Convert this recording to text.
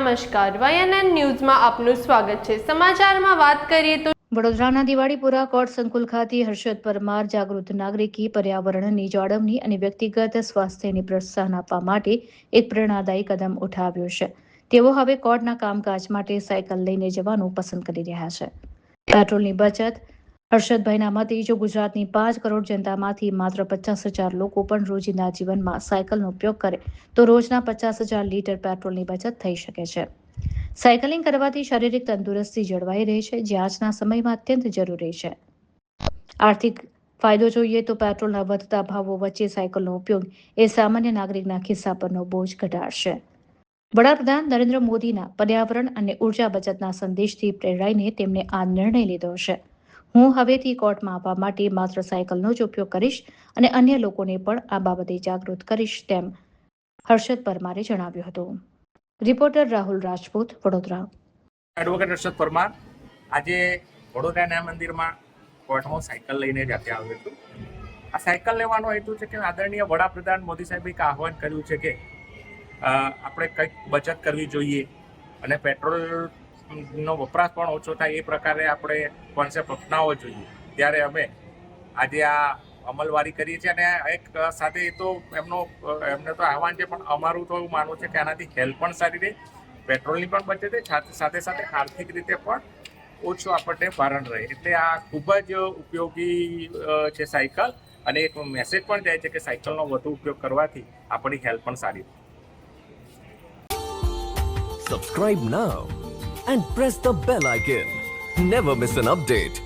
નમસ્કાર, YNN ન્યૂઝમાં આપનું સ્વાગત છે। સમાચારમાં વાત કરીએ તો વડોદરાના દિવાળીપુરા કોર્ટ સંકુલ ખાતે હર્ષદ પરમાર જાગૃત નાગરિકી પર્યાવરણની જાળવણી અને વ્યક્તિગત સ્વાસ્થ્યને પ્રોત્સાહન આપવા માટે એક પ્રેરણાદાયી કદમ ઉઠાવ્યો છે। તેઓ હવે કોર્ટના કામકાજ માટે સાયકલ લઈને જવાનું પસંદ કરી રહ્યા છે। પેટ્રોલની બચત હર્ષદભાઈના મતે જો ગુજરાતની 5 કરોડ જનતામાંથી માત્ર 50,000 લોકો પણ રોજિંદા જીવનમાં સાયકલનો ઉપયોગ કરે તો રોજના 50,000 લીટર પેટ્રોલની બચત થઈ શકે છે। સાયકલિંગ કરવાથી શારીરિક તંદુરસ્તી જળવાઈ રહે છે, જે આજના સમયમાં અત્યંત જરૂરી છે। આર્થિક ફાયદો જોઈએ તો પેટ્રોલના વધતા ભાવો વચ્ચે સાયકલનો ઉપયોગ એ સામાન્ય નાગરિકના ખિસ્સા પરનો બોજ ઘટાડશે। વડાપ્રધાન નરેન્દ્ર મોદીના પર્યાવરણ અને ઉર્જા બચતના સંદેશથી પ્રેરાઈને તેમણે આ નિર્ણય લીધો છે। હું હવેથી કોર્ટમાં આવવા માટે માત્ર સાયકલનો જ ઉપયોગ કરીશ અને અન્ય લોકોને પણ આ બાબતે જાગૃત કરીશ, તેમ હર્ષદ પરમારે જણાવ્યું હતું। રિપોર્ટર રાહુલ રાજપૂત, વડોદરા। એડવોકેટ હર્ષદ પરમાર આજે વડોદરા ન્યાય મંદિરમાં કોર્ટમાં સાયકલ લઈને જાતે આવ્યો છું। આ સાયકલ લેવાનો હેતુ છે કે આદરણીય વડાપ્રધાન મોદી સાહેબે એક આહવાન કર્યું છે કે આપણે કંઈક બચત કરવી જોઈએ અને પેટ્રોલનો વપરાશ પણ ઓછો થાય એ પ્રકારે આપણે કોન્સેપ્ટ અપનાવવો જોઈએ। ત્યારે અમે આજે આ અમલવારી કરીએ છીએ અને એક સાથે એ તો એમને તો આહવાન છે, પણ અમારું તો એવું માનવું છે કે આનાથી હેલ્થ પણ સારી રહે, પેટ્રોલની પણ બચત થાય, સાથે સાથે આર્થિક રીતે પણ ઓછું આપણને ભારણ રહે। એટલે આ ખૂબ જ ઉપયોગી છે સાયકલ, અને એક મેસેજ પણ જાય છે કે સાયકલનો વધુ ઉપયોગ કરવાથી આપણી હેલ્થ પણ સારી રહે। Subscribe now and press the bell icon. Never miss an update.